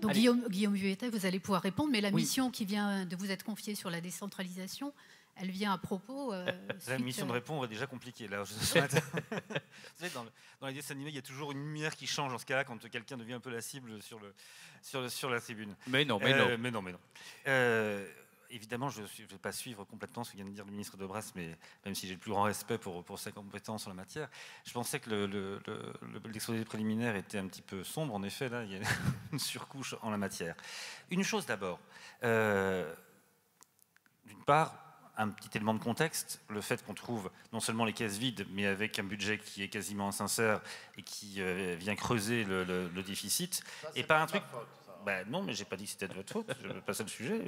Donc Guillaume Vuilletet, vous allez pouvoir répondre, mais la mission qui vient de vous être confiée sur la décentralisation, elle vient à propos... la mission de répondre est déjà compliquée. Là. Vous savez, dans les dessins animés, il y a toujours une lumière qui change en ce cas-là quand quelqu'un devient un peu la cible sur la tribune. Mais non. Évidemment, je ne vais pas suivre complètement ce que vient de dire le ministre de Bresse, mais même si j'ai le plus grand respect pour sa compétence en la matière, je pensais que l'exposé préliminaire était un petit peu sombre. En effet, là, il y a une surcouche en la matière. Une chose d'abord. D'une part, un petit élément de contexte, le fait qu'on trouve non seulement les caisses vides, mais avec un budget qui est quasiment insincère et qui vient creuser le déficit, et pas un truc... Ben non, mais j'ai pas dit que c'était de votre faute, je vais passer le sujet.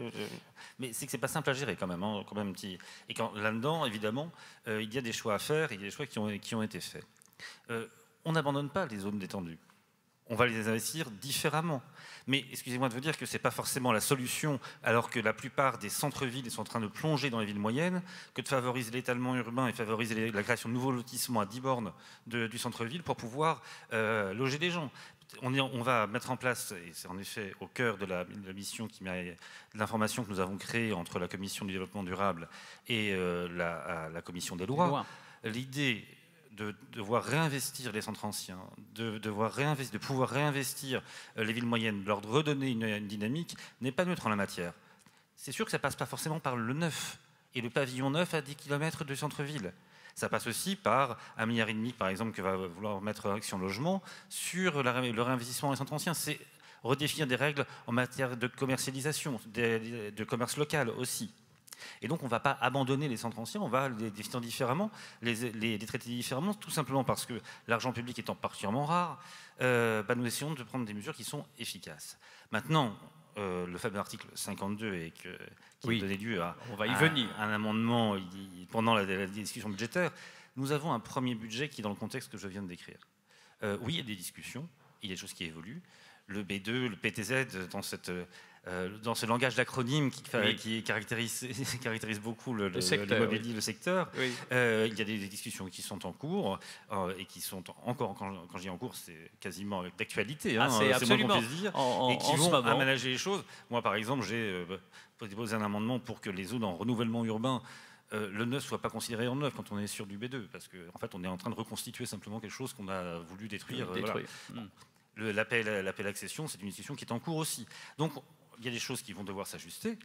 Mais c'est que c'est pas simple à gérer quand même. Hein, quand même petit... Et là-dedans, évidemment, il y a des choix à faire, et il y a des choix qui ont été faits. On n'abandonne pas les zones détendues. On va les investir différemment. Mais excusez-moi de vous dire que ce n'est pas forcément la solution, alors que la plupart des centres-villes sont en train de plonger dans les villes moyennes, que de favoriser l'étalement urbain et favoriser la création de nouveaux lotissements à 10 bornes du centre-ville pour pouvoir loger des gens. On va mettre en place, et c'est en effet au cœur de la mission de l'information que nous avons créée entre la Commission du développement durable et la Commission des lois, l'idée de devoir réinvestir les centres anciens, de pouvoir réinvestir les villes moyennes, de leur redonner une dynamique, n'est pas neutre en la matière. C'est sûr que ça ne passe pas forcément par le neuf, et le pavillon neuf à 10 km du centre-ville. Ça passe aussi par 1,5 milliard, par exemple, que va vouloir mettre Action Logement sur le réinvestissement des centres anciens. C'est redéfinir des règles en matière de commercialisation, de commerce local aussi. Et donc, on ne va pas abandonner les centres anciens, on va les définir différemment, les traiter différemment, tout simplement parce que l'argent public étant particulièrement rare, nous essayons de prendre des mesures qui sont efficaces. Maintenant, le fameux article 52 qui a donné lieu à un amendement pendant la discussion budgétaire, nous avons un premier budget qui est dans le contexte que je viens de décrire. Oui, il y a des discussions, il y a des choses qui évoluent. Le B2, le PTZ, dans ce langage d'acronyme qui caractérise beaucoup l'immobilier, le secteur, il y a des discussions qui sont en cours et qui sont encore, quand je dis en cours, c'est quasiment d'actualité, c'est absolument moins qu'on puisse dire, et qui vont aménager les choses. Moi, par exemple, j'ai déposé un amendement pour que les zones en renouvellement urbain, le neuf ne soit pas considéré en neuf quand on est sur du B2, parce qu'en fait, on est en train de reconstituer simplement quelque chose qu'on a voulu détruire. L'appel à accession, c'est une discussion qui est en cours aussi. Donc, il y a des choses qui vont devoir s'ajuster.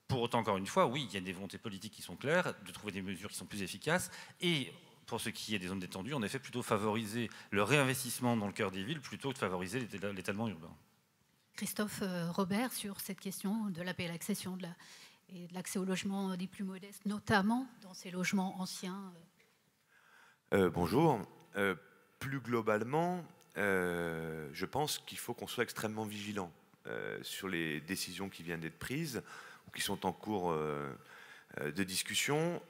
Pour autant, encore une fois, oui, il y a des volontés politiques qui sont claires, de trouver des mesures qui sont plus efficaces. Et pour ce qui est des zones détendues, en effet, plutôt favoriser le réinvestissement dans le cœur des villes plutôt que de favoriser l'étalement urbain. Christophe Robert, sur cette question de l'appel à l'accession et de l'accès au logement des plus modestes, notamment dans ces logements anciens. Bonjour. Plus globalement, je pense qu'il faut qu'on soit extrêmement vigilant sur les décisions qui viennent d'être prises ou qui sont en cours de discussion.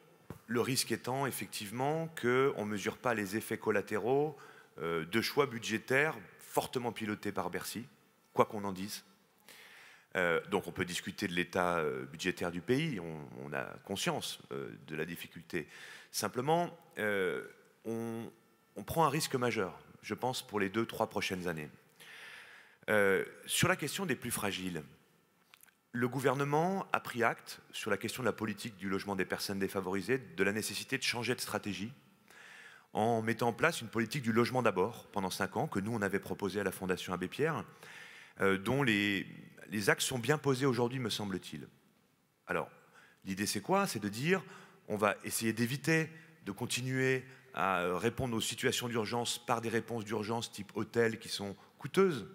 Le risque étant effectivement qu'on ne mesure pas les effets collatéraux de choix budgétaires fortement pilotés par Bercy, quoi qu'on en dise. Donc on peut discuter de l'état budgétaire du pays, on a conscience de la difficulté. Simplement, on prend un risque majeur, je pense, pour les 2-3 prochaines années. Sur la question des plus fragiles, le gouvernement a pris acte, sur la question de la politique du logement des personnes défavorisées, de la nécessité de changer de stratégie en mettant en place une politique du logement d'abord pendant 5 ans, que nous on avait proposé à la Fondation Abbé Pierre, dont les axes sont bien posés aujourd'hui, me semble-t-il. Alors, l'idée c'est quoi? C'est de dire, on va essayer d'éviter de continuer à répondre aux situations d'urgence par des réponses d'urgence type hôtel qui sont coûteuses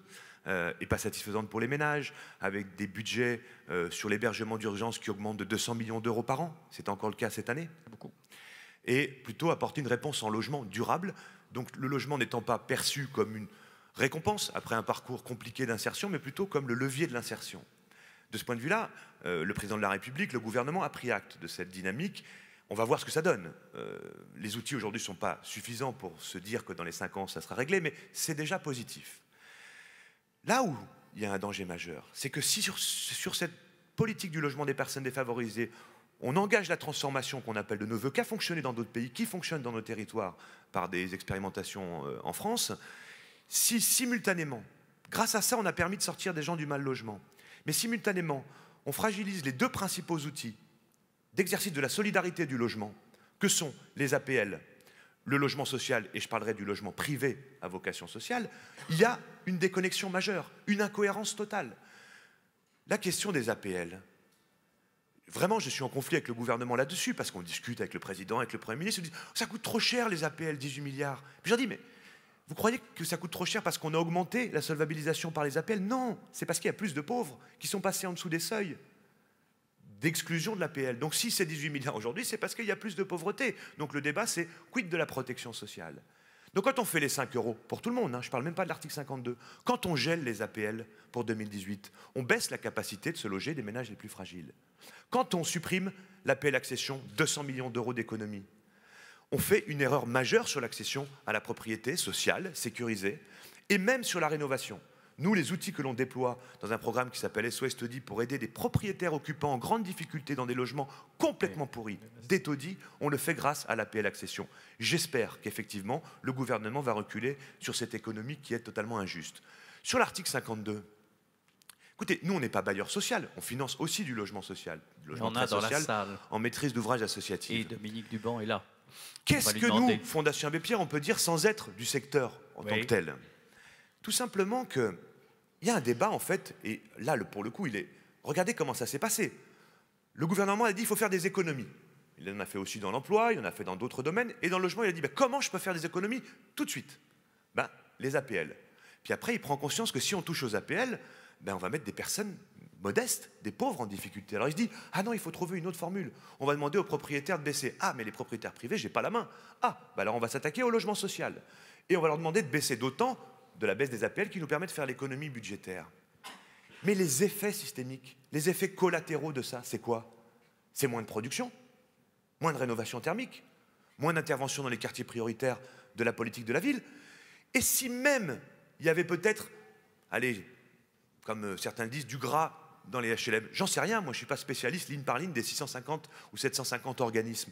et pas satisfaisantes pour les ménages, avec des budgets sur l'hébergement d'urgence qui augmentent de 200 millions d'euros par an. C'est encore le cas cette année. Beaucoup. Et plutôt apporter une réponse en logement durable, donc le logement n'étant pas perçu comme une récompense après un parcours compliqué d'insertion, mais plutôt comme le levier de l'insertion. De ce point de vue-là, le président de la République, le gouvernement a pris acte de cette dynamique. On va voir ce que ça donne. Les outils aujourd'hui ne sont pas suffisants pour se dire que dans les 5 ans, ça sera réglé, mais c'est déjà positif. Là où il y a un danger majeur, c'est que si sur cette politique du logement des personnes défavorisées, on engage la transformation qu'on appelle de nos voeux, qui a fonctionné dans d'autres pays, qui fonctionne dans nos territoires par des expérimentations en France, si simultanément, Grâce à ça, on a permis de sortir des gens du mal-logement. Mais simultanément, on fragilise les deux principaux outils d'exercice de la solidarité du logement, que sont les APL, le logement social, et je parlerai du logement privé à vocation sociale. Il y a une déconnexion majeure, une incohérence totale. La question des APL, vraiment, je suis en conflit avec le gouvernement là-dessus, parce qu'on discute avec le président, avec le Premier ministre, ils disent « ça coûte trop cher les APL, 18 milliards ». Puis je leur dis « mais vous croyez que ça coûte trop cher parce qu'on a augmenté la solvabilisation par les APL ?» Non, c'est parce qu'il y a plus de pauvres qui sont passés en dessous des seuils d'exclusion de l'APL. Donc si c'est 18 milliards aujourd'hui, c'est parce qu'il y a plus de pauvreté. Donc le débat, c'est quid de la protection sociale. Donc quand on fait les 5 € pour tout le monde, je ne parle même pas de l'article 52, quand on gèle les APL pour 2018, on baisse la capacité de se loger des ménages les plus fragiles. Quand on supprime l'APL accession, 200 millions d'euros d'économie, on fait une erreur majeure sur l'accession à la propriété sociale, sécurisée, et même sur la rénovation. Nous, les outils que l'on déploie dans un programme qui s'appelle SOS Taudis pour aider des propriétaires occupants en grande difficulté dans des logements complètement pourris, des taudis, on le fait grâce à l'APL accession. J'espère qu'effectivement, le gouvernement va reculer sur cette économie qui est totalement injuste. Sur l'article 52, écoutez, nous, on n'est pas bailleur social, on finance aussi du logement social. Du logement très social, en maîtrise d'ouvrage associatif. Et Dominique Duban est là. Qu'est-ce que nous, Fondation Abbé Pierre, on peut dire sans être du secteur en tant que tel? Tout simplement qu'il y a un débat, en fait, et là, pour le coup, regardez comment ça s'est passé. Le gouvernement a dit qu'il faut faire des économies. Il en a fait aussi dans l'emploi, il en a fait dans d'autres domaines, et dans le logement, il a dit comment je peux faire des économies tout de suite? Les APL. Puis après, il prend conscience que si on touche aux APL, on va mettre des personnes modestes, des pauvres en difficulté. Alors il se dit, ah non, il faut trouver une autre formule. On va demander aux propriétaires de baisser. Ah, mais les propriétaires privés, j'ai pas la main. Ah, alors on va s'attaquer au logement social. Et on va leur demander de baisser d'autant de la baisse des APL qui nous permet de faire l'économie budgétaire. Mais les effets systémiques, les effets collatéraux de ça, c'est quoi? C'est moins de production, moins de rénovation thermique, moins d'intervention dans les quartiers prioritaires de la politique de la ville. Et si même il y avait peut-être, allez, comme certains le disent, du gras dans les HLM, j'en sais rien, moi je ne suis pas spécialiste ligne par ligne des 650 ou 750 organismes.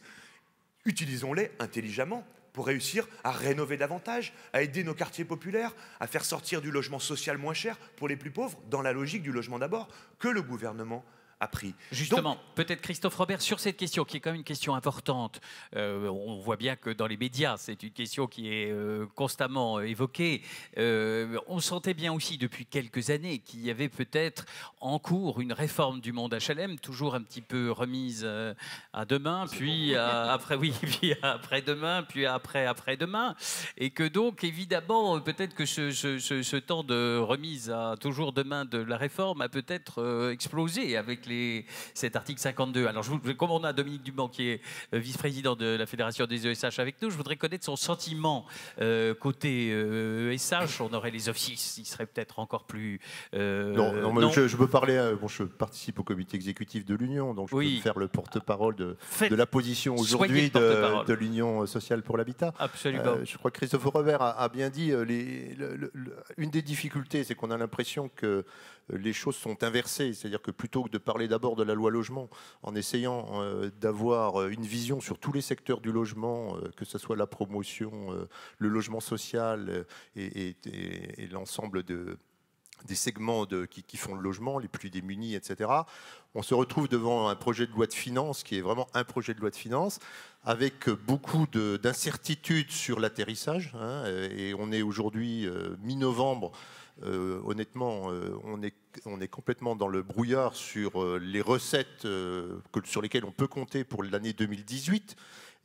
Utilisons-les intelligemment pour réussir à rénover davantage, à aider nos quartiers populaires, à faire sortir du logement social moins cher pour les plus pauvres, dans la logique du logement d'abord, que le gouvernement a pris. Justement, peut-être Christophe Robert, sur cette question, qui est quand même une question importante, on voit bien que dans les médias, c'est une question qui est constamment évoquée. On sentait bien aussi depuis quelques années qu'il y avait peut-être en cours une réforme du monde HLM, toujours un petit peu remise à demain, puis après, oui, puis après-demain, puis après-demain, et que donc, évidemment, peut-être que ce temps de remise à toujours demain de la réforme a peut-être explosé avec cet article 52. Alors, comme on a Dominique Duban qui est vice-président de la Fédération des ESH avec nous, je voudrais connaître son sentiment côté ESH. On aurait les offices, il serait peut-être encore plus... non. Je peux parler, je participe au comité exécutif de l'Union, donc je peux faire le porte-parole de la position aujourd'hui de l'Union sociale pour l'habitat. Absolument. Je crois que Christophe Robert a bien dit, une des difficultés, c'est qu'on a l'impression que les choses sont inversées, c'est-à-dire que plutôt que de parler d'abord de la loi logement, en essayant d'avoir une vision sur tous les secteurs du logement, que ce soit la promotion, le logement social et l'ensemble des segments qui font le logement, les plus démunis, etc., on se retrouve devant un projet de loi de finances qui est vraiment un projet de loi de finances avec beaucoup d'incertitudes sur l'atterrissage, et on est aujourd'hui mi-novembre. Honnêtement, on est complètement dans le brouillard sur les recettes sur lesquelles on peut compter pour l'année 2018.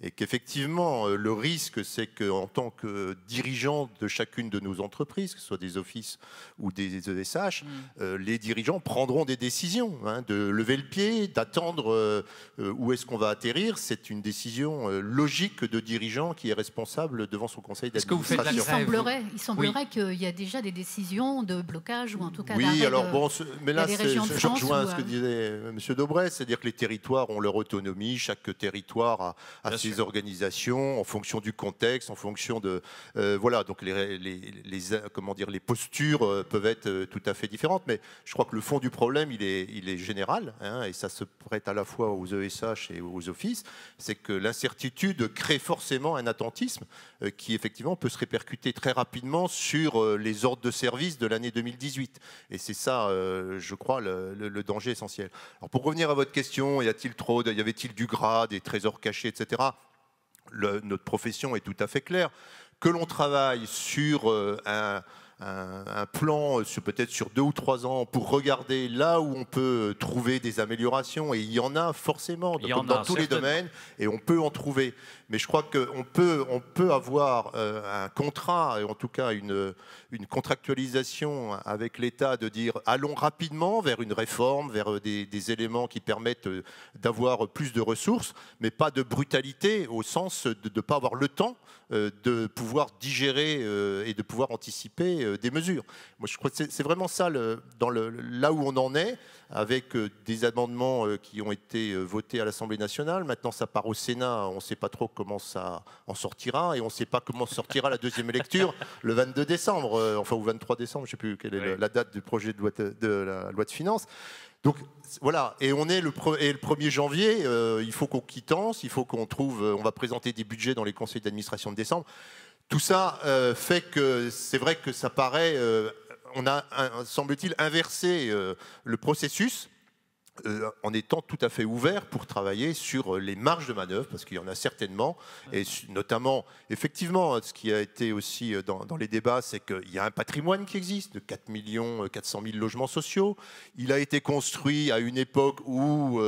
Et qu'effectivement, le risque, c'est qu'en tant que dirigeant de chacune de nos entreprises, que ce soit des offices ou des ESH, les dirigeants prendront des décisions, de lever le pied, d'attendre où est-ce qu'on va atterrir. C'est une décision logique de dirigeant qui est responsable devant son conseil d'administration. Il semblerait qu'il y a déjà des décisions de blocage ou en tout cas oui, alors bon, mais là, je rejoins ce que disait M. Daubresse, c'est-à-dire que les territoires ont leur autonomie, chaque territoire a ses des organisations, en fonction du contexte, en fonction de voilà. Donc comment dire, les postures peuvent être tout à fait différentes, mais je crois que le fond du problème il est général, hein, et ça se prête à la fois aux ESH et aux offices, c'est que l'incertitude crée forcément un attentisme qui effectivement peut se répercuter très rapidement sur les ordres de service de l'année 2018. Et c'est ça, je crois, le danger essentiel. Alors pour revenir à votre question, y avait-il du gras, des trésors cachés, etc. Notre profession est tout à fait claire. Que l'on travaille sur un plan peut-être sur 2 ou 3 ans pour regarder là où on peut trouver des améliorations, et il y en a forcément comme dans tous les domaines, et on peut en trouver, mais je crois qu'on peut avoir un contrat, et en tout cas une contractualisation avec l'État, de dire allons rapidement vers une réforme, vers des éléments qui permettent d'avoir plus de ressources, mais pas de brutalité au sens de ne pas avoir le temps de pouvoir digérer et de pouvoir anticiper des mesures. Moi, je crois que c'est vraiment ça là où on en est, avec des amendements qui ont été votés à l'Assemblée nationale. Maintenant, ça part au Sénat. On ne sait pas trop comment ça en sortira, et on ne sait pas comment sortira la deuxième lecture le 22 décembre, enfin au 23 décembre, je ne sais plus quelle est la date du projet de la loi de finances. Donc voilà, et on est le 1er janvier, il faut qu'on quittance, il faut qu'on trouve, on va présenter des budgets dans les conseils d'administration de décembre. Tout ça fait que c'est vrai que ça paraît, on a, semble-t-il, inversé le processus, en étant tout à fait ouvert pour travailler sur les marges de manœuvre, parce qu'il y en a certainement, et notamment, effectivement, ce qui a été aussi dans les débats, c'est qu'il y a un patrimoine qui existe de 4 400 000 logements sociaux. Il a été construit à une époque où,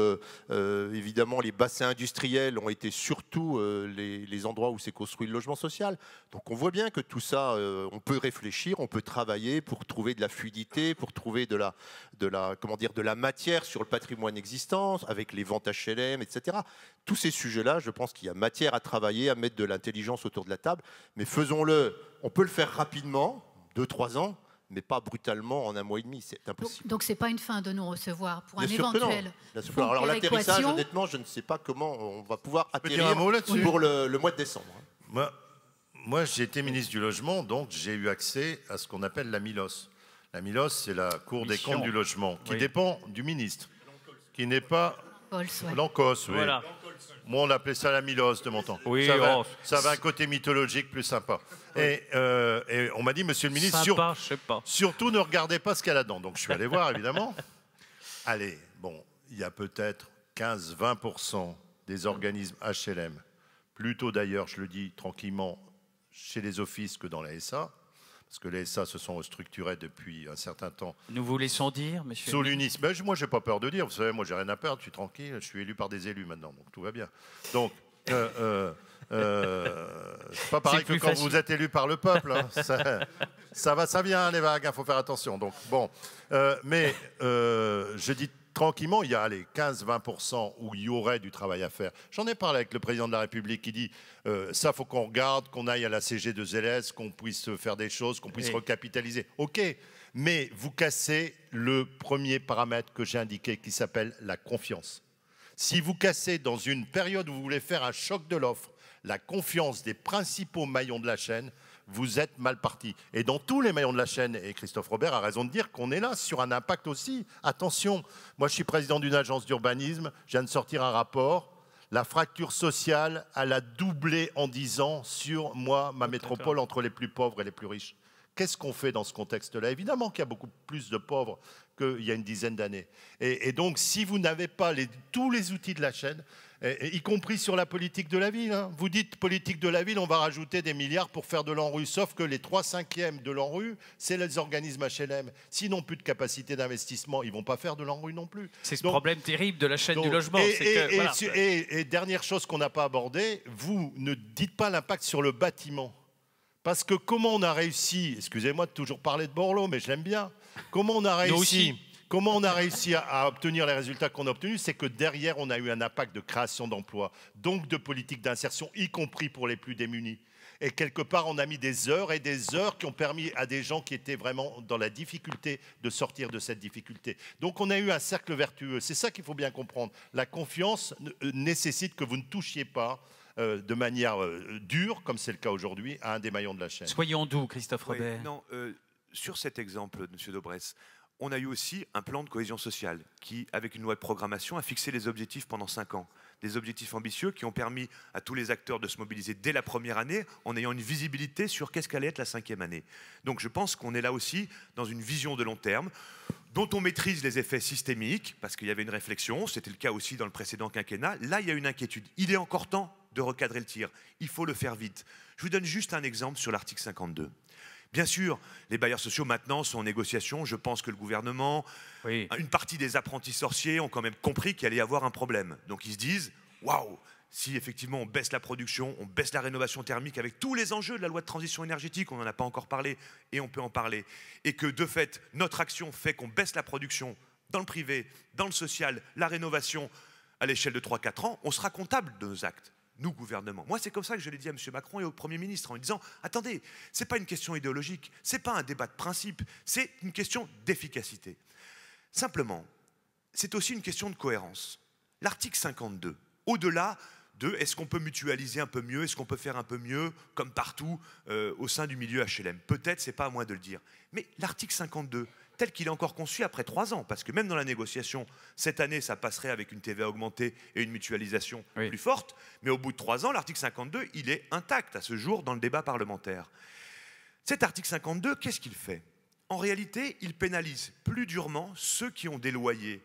évidemment, les bassins industriels ont été surtout les endroits où s'est construit le logement social. Donc on voit bien que tout ça, on peut réfléchir, on peut travailler pour trouver de la fluidité, pour trouver de la matière sur le patrimoine existant, avec les ventes HLM, etc. Tous ces sujets-là, je pense qu'il y a matière à travailler, à mettre de l'intelligence autour de la table, mais faisons-le. On peut le faire rapidement, 2-3 ans, mais pas brutalement en 1 mois et demi, c'est impossible. Donc c'est pas une fin de non-recevoir pour un Bien sûr éventuel. Alors l'atterrissage, honnêtement, je ne sais pas comment on va pouvoir atterrir pour le mois de décembre. Moi, j'ai été ministre du Logement, donc j'ai eu accès à ce qu'on appelle la MILOS. La MILOS, c'est la Cour des comptes du logement, qui dépend du ministre, qui n'est pas l'ANCOS. Oui. Voilà. Moi, on appelait ça la MILOS de mon temps. Oui, ça avait un côté mythologique plus sympa. Et on m'a dit, monsieur le ministre, surtout ne regardez pas ce qu'il y a là-dedans. Donc je suis allé voir, évidemment. Allez, bon, il y a peut-être 15-20% des organismes HLM, plutôt d'ailleurs, je le dis tranquillement, chez les offices que dans la SA, parce que les SA se sont restructurés depuis un certain temps. Nous vous laissons dire, monsieur. Sous l'unisme. Moi, je n'ai pas peur de dire. Vous savez, moi, j'ai rien à perdre. Je suis tranquille. Je suis élu par des élus maintenant, donc tout va bien. Donc, c'est pas pareil que quand vous êtes élu par le peuple. Hein. Ça vient, les vagues. Il faut faire attention. Donc, bon. Mais je dis tranquillement, il y a 15-20% où il y aurait du travail à faire. J'en ai parlé avec le président de la République qui dit ça, faut qu'on regarde, qu'on aille à la CG2LS, qu'on puisse faire des choses, qu'on puisse recapitaliser. OK, mais vous cassez le premier paramètre que j'ai indiqué qui s'appelle la confiance. Si vous cassez dans une période où vous voulez faire un choc de l'offre, la confiance des principaux maillons de la chaîne, vous êtes mal parti. Et dans tous les maillons de la chaîne, et Christophe Robert a raison de dire qu'on est là sur un impact aussi. Attention, moi je suis président d'une agence d'urbanisme, je viens de sortir un rapport. La fracture sociale, elle a doublé en 10 ans sur ma métropole, entre les plus pauvres et les plus riches. Qu'est-ce qu'on fait dans ce contexte-là? Évidemment qu'il y a beaucoup plus de pauvres qu'il y a une dizaine d'années. Et donc, si vous n'avez pas tous les outils de la chaîne, y compris sur la politique de la ville. Hein. Vous dites politique de la ville, on va rajouter des milliards pour faire de l'ANRU, sauf que les 3/5 de l'ANRU, c'est les organismes HLM. S'ils n'ont plus de capacité d'investissement, ils ne vont pas faire de l'ANRU non plus. C'est ce problème terrible de la chaîne du logement. Et dernière chose qu'on n'a pas abordée, vous ne dites pas l'impact sur le bâtiment. Parce que comment on a réussi, excusez-moi de toujours parler de Borloo, mais je l'aime bien, comment on a réussi à obtenir les résultats qu'on a obtenus, c'est que derrière, on a eu un impact de création d'emplois, donc de politique d'insertion, y compris pour les plus démunis. Et quelque part, on a mis des heures et des heures qui ont permis à des gens qui étaient vraiment dans la difficulté de sortir de cette difficulté. Donc on a eu un cercle vertueux. C'est ça qu'il faut bien comprendre. La confiance nécessite que vous ne touchiez pas de manière dure, comme c'est le cas aujourd'hui, à un des maillons de la chaîne. Soyons doux, Christophe Oui, Robert. non, sur cet exemple de M. Daubresse, on a eu aussi un plan de cohésion sociale qui, avec une loi de programmation, a fixé les objectifs pendant 5 ans. Des objectifs ambitieux qui ont permis à tous les acteurs de se mobiliser dès la première année en ayant une visibilité sur qu'est-ce qu'allait être la 5e année. Donc je pense qu'on est là aussi dans une vision de long terme dont on maîtrise les effets systémiques, parce qu'il y avait une réflexion, c'était le cas aussi dans le précédent quinquennat. Là, il y a une inquiétude. Il est encore temps de recadrer le tir. Il faut le faire vite. Je vous donne juste un exemple sur l'article 52. Bien sûr, les bailleurs sociaux maintenant sont en négociation. Je pense que le gouvernement, une partie des apprentis sorciers ont quand même compris qu'il allait y avoir un problème. Donc ils se disent, waouh, si effectivement on baisse la production, on baisse la rénovation thermique avec tous les enjeux de la loi de transition énergétique, on n'en a pas encore parlé et on peut en parler, et que de fait, notre action fait qu'on baisse la production dans le privé, dans le social, la rénovation à l'échelle de 3-4 ans, on sera comptable de nos actes. Nous, gouvernement. Moi, c'est comme ça que je l'ai dit à M. Macron et au Premier ministre, en lui disant, attendez, ce n'est pas une question idéologique, ce n'est pas un débat de principe, c'est une question d'efficacité. Simplement, c'est aussi une question de cohérence. L'article 52, au-delà de est-ce qu'on peut mutualiser un peu mieux, est-ce qu'on peut faire un peu mieux, comme partout au sein du milieu HLM. Peut-être, ce n'est pas à moi de le dire. Mais l'article 52, tel qu'il est encore conçu après 3 ans, parce que même dans la négociation, cette année, ça passerait avec une TVA augmentée et une mutualisation plus forte, mais au bout de 3 ans, l'article 52, il est intact à ce jour dans le débat parlementaire. Cet article 52, qu'est-ce qu'il fait? En réalité, il pénalise plus durement ceux qui ont des loyers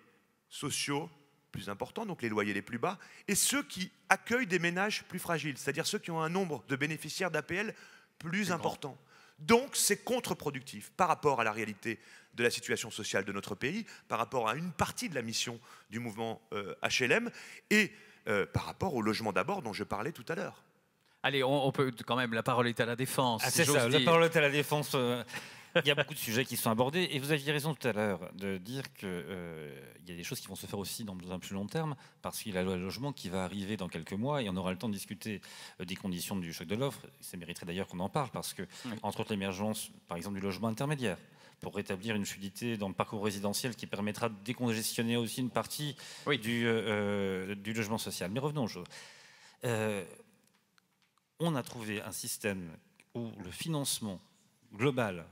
sociaux plus importants, donc les loyers les plus bas, et ceux qui accueillent des ménages plus fragiles, c'est-à-dire ceux qui ont un nombre de bénéficiaires d'APL plus important. Donc c'est contre-productif par rapport à la réalité de la situation sociale de notre pays, par rapport à une partie de la mission du mouvement HLM et par rapport au logement d'abord dont je parlais tout à l'heure. Allez, on peut quand même, la parole est à la défense. Ah, c'est ça, la parole est à la défense. Il y a beaucoup de sujets qui sont abordés et vous aviez raison tout à l'heure de dire qu'il y a des choses qui vont se faire aussi dans un plus long terme parce qu'il y a la loi logement qui va arriver dans quelques mois et on aura le temps de discuter des conditions du choc de l'offre. Ça mériterait d'ailleurs qu'on en parle parce que, entre autres, l'émergence, par exemple, du logement intermédiaire pour rétablir une fluidité dans le parcours résidentiel qui permettra de décongestionner aussi une partie du logement social. Mais revenons aux choses. On a trouvé un système où le financement global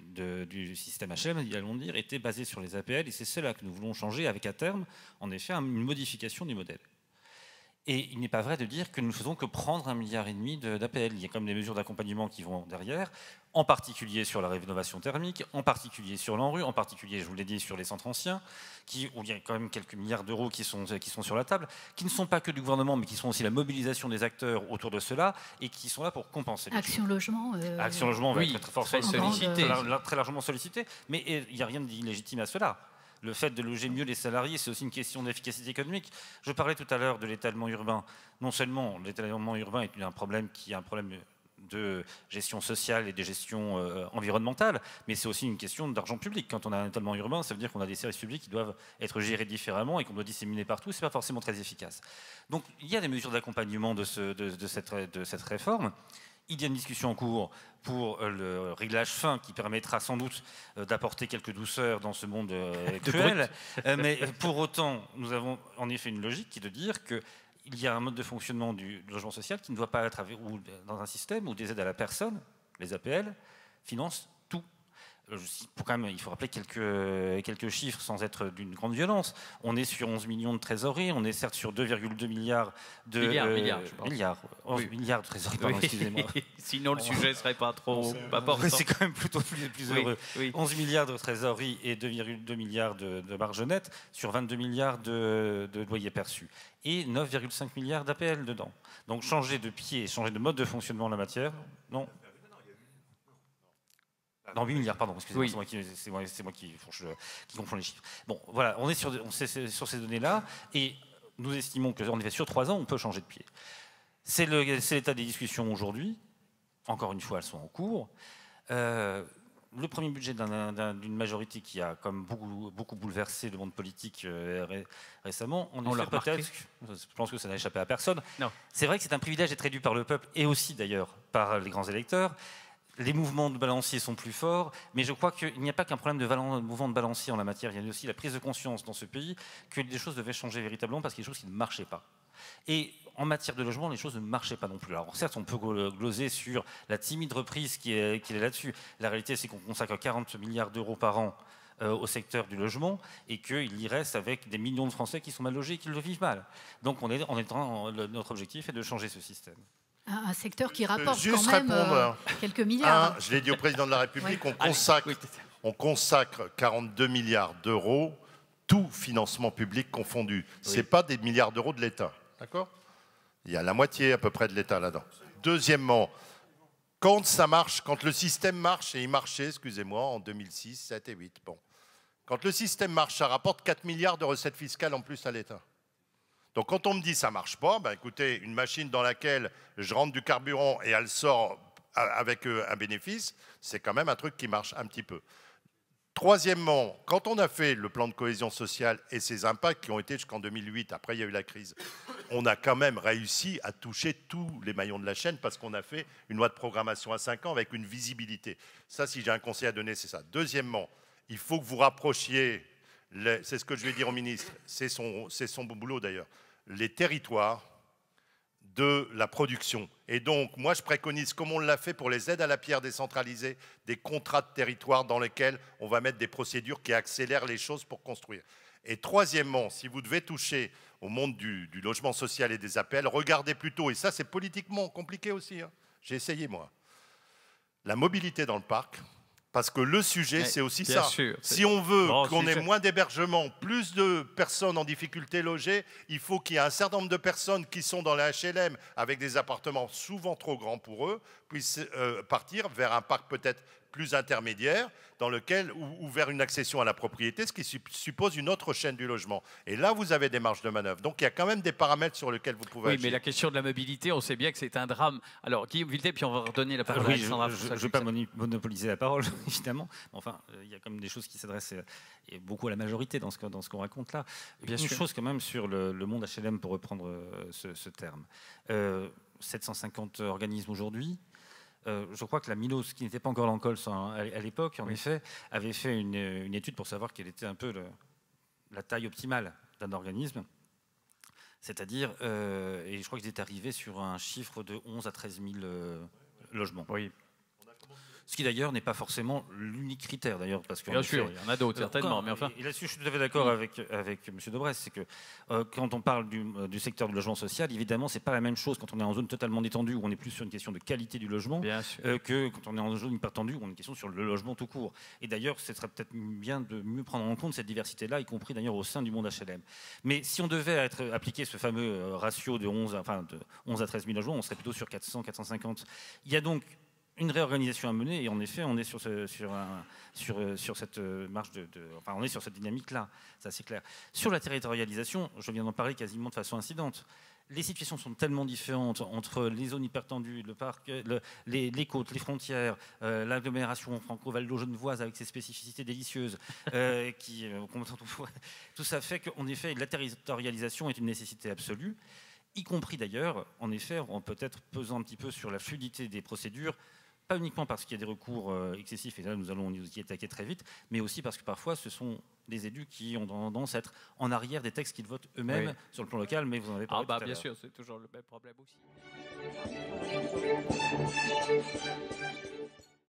du système HLM, allons dire, était basé sur les APL et c'est cela que nous voulons changer avec à terme, en effet, une modification du modèle. Et il n'est pas vrai de dire que nous ne faisons que prendre 1,5 milliard d'APL. Il y a quand même des mesures d'accompagnement qui vont derrière, en particulier sur la rénovation thermique, en particulier sur l'ANRU, en particulier, je vous l'ai dit, sur les centres anciens, où il y a quand même quelques milliards d'euros qui sont sur la table, qui ne sont pas que du gouvernement, mais qui sont aussi la mobilisation des acteurs autour de cela, et qui sont là pour compenser. Action Logement. Action Logement va être très sollicité. Très largement sollicité, mais il n'y a rien d'illégitime à cela. Le fait de loger mieux les salariés, c'est aussi une question d'efficacité économique. Je parlais tout à l'heure de l'étalement urbain. Non seulement l'étalement urbain est un problème qui est un problème de gestion sociale et de gestion environnementale, mais c'est aussi une question d'argent public. Quand on a un étalement urbain, ça veut dire qu'on a des services publics qui doivent être gérés différemment et qu'on doit disséminer partout. Ce n'est pas forcément très efficace. Donc il y a des mesures d'accompagnement de cette réforme. Il y a une discussion en cours pour le réglage fin qui permettra sans doute d'apporter quelques douceurs dans ce monde cruel. Mais pour autant, nous avons en effet une logique qui est de dire qu'il y a un mode de fonctionnement du logement social qui ne doit pas être dans un système où des aides à la personne, les APL, financent tout. Il faut rappeler quelques chiffres sans être d'une grande violence. On est sur 11 millions de trésorerie, on est certes sur 2,2 milliards de... Milliards, 11 milliards de trésorerie, pardon, excusez-moi. Sinon, le sujet ne serait pas trop important. C'est quand même plutôt plus heureux. 11 milliards de trésorerie et 2,2 milliards de marge nette sur 22 milliards de loyers perçus. Et 9,5 milliards d'APL dedans. Donc changer de pied, changer de mode de fonctionnement en la matière, non. Non, 8 milliards, pardon, excusez-moi, c'est moi qui confonds les chiffres. Bon, voilà, on est sur ces données-là, et nous estimons qu'en effet, sur 3 ans, on peut changer de pied. C'est l'état des discussions aujourd'hui. Encore une fois, elles sont en cours. Le premier budget d'une majorité qui a comme beaucoup bouleversé le monde politique récemment, je pense que ça n'a échappé à personne. C'est vrai que c'est un privilège d'être élu par le peuple, et aussi d'ailleurs par les grands électeurs. les mouvements de balancier sont plus forts, mais je crois qu'il n'y a pas qu'un problème de mouvement de balancier en la matière. Il y a aussi la prise de conscience dans ce pays que des choses devaient changer véritablement parce qu'il y a des choses qui ne marchaient pas. Et en matière de logement, les choses ne marchaient pas non plus. Alors certes, on peut gloser sur la timide reprise qui est là-dessus. La réalité, c'est qu'on consacre 40 milliards d'euros par an au secteur du logement et qu'il y reste avec des millions de Français qui sont mal logés et qui le vivent mal. Donc notre objectif est de changer ce système. Un secteur qui rapporte juste quand même quelques milliards. Je l'ai dit au président de la République, Oui. on consacre 42 milliards d'euros, tout financement public confondu. Ce n'est pas des milliards d'euros de l'État. D'accord ? Il y a la moitié à peu près de l'État là-dedans. Deuxièmement, quand ça marche, quand le système marche, et il marchait, excusez-moi, en 2006, 7 et 8, bon. Quand le système marche, ça rapporte 4 milliards de recettes fiscales en plus à l'État. Donc quand on me dit ça ne marche pas, ben écoutez, une machine dans laquelle je rentre du carburant et elle sort avec un bénéfice, c'est quand même un truc qui marche un petit peu. Troisièmement, quand on a fait le plan de cohésion sociale et ses impacts qui ont été jusqu'en 2008, après il y a eu la crise, on a quand même réussi à toucher tous les maillons de la chaîne parce qu'on a fait une loi de programmation à 5 ans avec une visibilité. Ça, si j'ai un conseil à donner, c'est ça. Deuxièmement, il faut que vous rapprochiez, c'est ce que je vais dire au ministre, c'est son boulot d'ailleurs, les territoires de la production. Et donc, moi, je préconise, comme on l'a fait pour les aides à la pierre décentralisées, des contrats de territoire dans lesquels on va mettre des procédures qui accélèrent les choses pour construire. Et troisièmement, si vous devez toucher au monde du logement social et des APL, regardez plutôt, et ça c'est politiquement compliqué aussi, hein, j'ai essayé moi, la mobilité dans le parc, parce que le sujet, c'est aussi ça. Sûr, si on veut qu'on ait moins d'hébergement, plus de personnes en difficulté logées, il faut qu'il y ait un certain nombre de personnes qui sont dans la HLM avec des appartements souvent trop grands pour eux, puissent partir vers un parc peut-être plus intermédiaire, dans lequel, ou vers une accession à la propriété, ce qui suppose une autre chaîne du logement. Et là, vous avez des marges de manœuvre. Donc, il y a quand même des paramètres sur lesquels vous pouvez agir. Oui, mais la question de la mobilité, on sait bien que c'est un drame. Alors, Guillaume Vuilletet, puis on va redonner la parole à Alexandra. Je ne vais pas monopoliser la parole, évidemment. Enfin, il y a quand même des choses qui s'adressent beaucoup à la majorité dans ce qu'on raconte là. Une chose quand même sur le monde HLM, pour reprendre ce terme. 750 organismes aujourd'hui. Je crois que la Milos, qui n'était pas encore l'Ancols à l'époque, en effet, avait fait une étude pour savoir quelle était un peu la taille optimale d'un organisme. C'est-à-dire, et je crois qu'ils étaient arrivés sur un chiffre de 11 à 13 000 logements. Oui. Ce qui d'ailleurs n'est pas forcément l'unique critère d'ailleurs, parce que bien sûr, il y en a d'autres certainement, mais enfin. Et là-dessus, je suis tout à fait d'accord avec M. Daubresse, c'est que quand on parle du secteur du logement social, évidemment, c'est pas la même chose quand on est en zone totalement détendue où on est plus sur une question de qualité du logement, que quand on est en zone hyper tendue où on a une question sur le logement tout court. Et d'ailleurs, ce serait peut-être bien de mieux prendre en compte cette diversité-là, y compris d'ailleurs au sein du monde HLM. Mais si on devait appliquer ce fameux ratio de 11 à 13 000 logements, on serait plutôt sur 400, 450. Il y a donc une réorganisation à mener, et en effet, on est sur cette marge enfin, on est sur cette dynamique-là, ça c'est clair. Sur la territorialisation, je viens d'en parler quasiment de façon incidente. Les situations sont tellement différentes entre les zones hypertendues, le parc, les côtes, les frontières, l'agglomération franco-valdo-genevoise avec ses spécificités délicieuses, tout ça fait qu'en effet, la territorialisation est une nécessité absolue, y compris d'ailleurs, en effet, en peut-être pesant un petit peu sur la fluidité des procédures, pas uniquement parce qu'il y a des recours excessifs, et là nous allons nous y attaquer très vite, mais aussi parce que parfois ce sont des élus qui ont tendance à être en arrière des textes qu'ils votent eux-mêmes sur le plan local, mais vous en avez parlé tout à l'heure. Bien sûr, c'est toujours le même problème aussi.